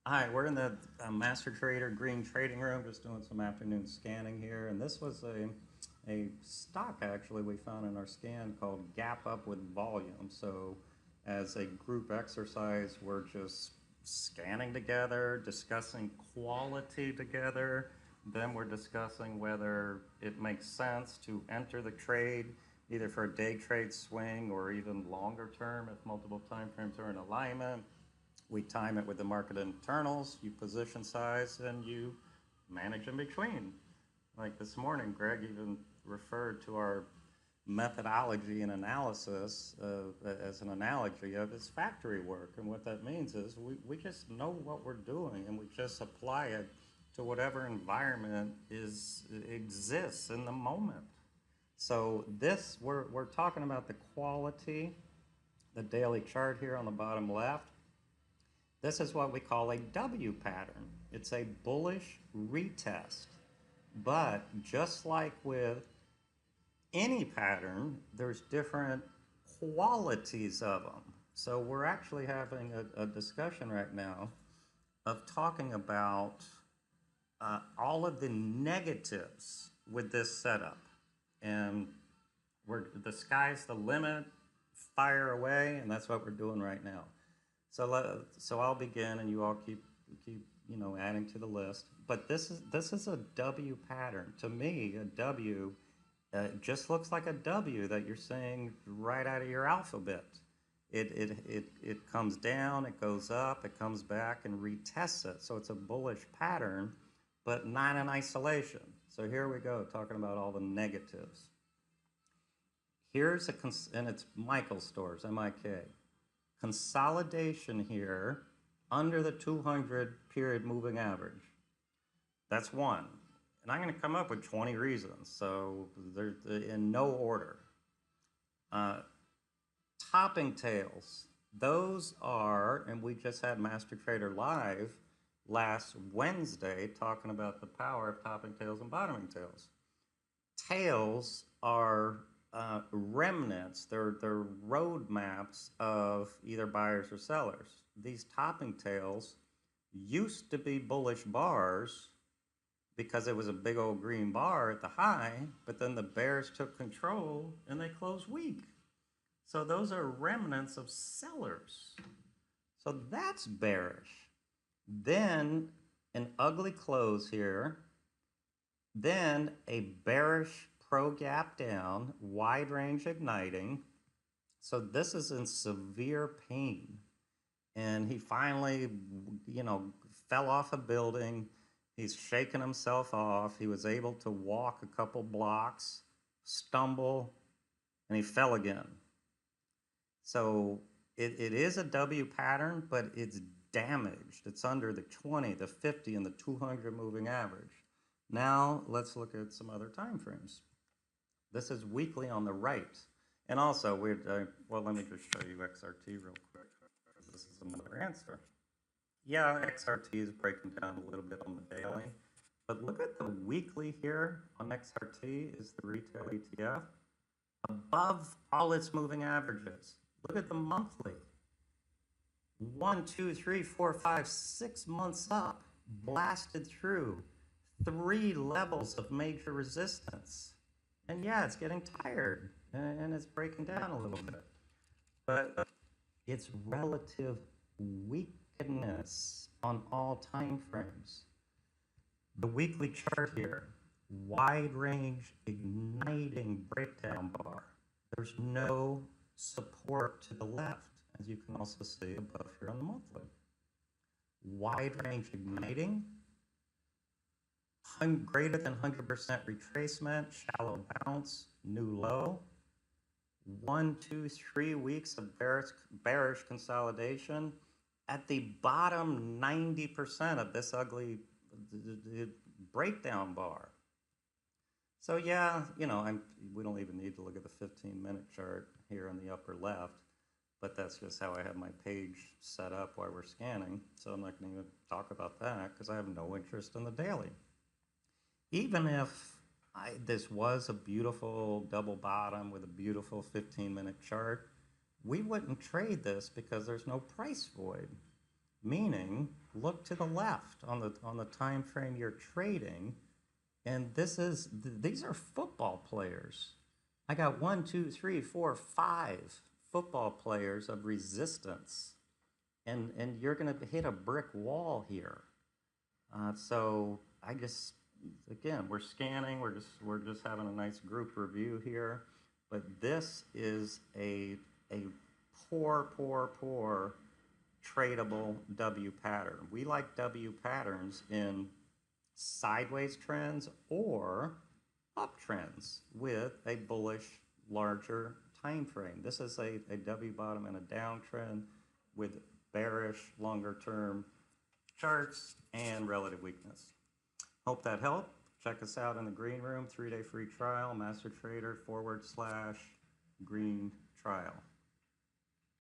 Hi, we're in the Master Trader Green Trading Room, just doing some afternoon scanning here. And this was a stock actually we found in our scan called Gap Up with Volume. So, as a group exercise, we're just scanning together, discussing quality together. Then we're discussing whether it makes sense to enter the trade either for a day trade swing or even longer term if multiple time frames are in alignment. We time it with the market internals, you position size, and you manage in between. Like this morning, Greg even referred to our methodology and analysis as an analogy of his factory work. And what that means is we just know what we're doing and we just apply it to whatever environment exists in the moment. So this, we're talking about the quality, the daily chart here on the bottom left. This is what we call a W pattern. It's a bullish retest. But just like with any pattern, there's different qualities of them. So we're actually having a discussion right now of talking about all of the negatives with this setup. And the sky's the limit, fire away, and that's what we're doing right now. So I'll begin, and you all keep adding to the list. But this is a W pattern. To me, a W just looks like a W that you're saying right out of your alphabet. It comes down, it goes up, it comes back and retests it. So it's a bullish pattern, but not in isolation. So here we go, talking about all the negatives. Here's and it's Michael stores, MIK. Consolidation here under the 200 period moving average. That's one. And I'm going to come up with 20 reasons. So they're in no order. Topping tails. Those are, and we just had Master Trader Live last Wednesday talking about the power of topping tails and bottoming tails. Tails are remnants, they're roadmaps of either buyers or sellers. These topping tails used to be bullish bars because it was a big old green bar at the high, but then the bears took control and they closed weak. So those are remnants of sellers. So that's bearish. Then an ugly close here, then a bearish pro gap down, wide range igniting. So this is in severe pain. And he finally, fell off a building. He's shaking himself off. He was able to walk a couple blocks, stumble, and he fell again. So it is a W pattern, but it's damaged. It's under the 20, the 50, and the 200 moving average. Now let's look at some other time frames. This is weekly on the right. And also, let me just show you XRT real quick. This is another answer. Yeah, XRT is breaking down a little bit on the daily. But look at the weekly here on XRT is the retail ETF. Above all its moving averages. Look at the monthly. 1, 2, 3, 4, 5, 6 months up. Blasted through 3 levels of major resistance. And yeah, it's getting tired and it's breaking down a little bit. But it's relative weakness on all time frames. The weekly chart here, wide range igniting breakdown bar. There's no support to the left, as you can also see above here on the monthly. Wide range igniting, greater than 100% retracement, shallow bounce, new low. 1, 2, 3 weeks of bearish consolidation. At the bottom 90% of this ugly breakdown bar. So yeah, we don't even need to look at the 15-minute chart here on the upper left, but that's just how I have my page set up while we're scanning. So I'm not going to even talk about that because I have no interest in the daily. Even if this was a beautiful double bottom with a beautiful 15-minute chart, we wouldn't trade this because there's no price void. Meaning, look to the left on the time frame you're trading, and these are football players. I got 1, 2, 3, 4, 5 football players of resistance, and you're going to hit a brick wall here. So I just, again, we're scanning. We're just having a nice group review here, but this is a poor tradable W pattern. We like W patterns in sideways trends or uptrends with a bullish, larger time frame. This is a W bottom and a downtrend with bearish, longer term charts and relative weakness. Hope that helped. Check us out in the green room, 3-day free trial, master trader / green trial.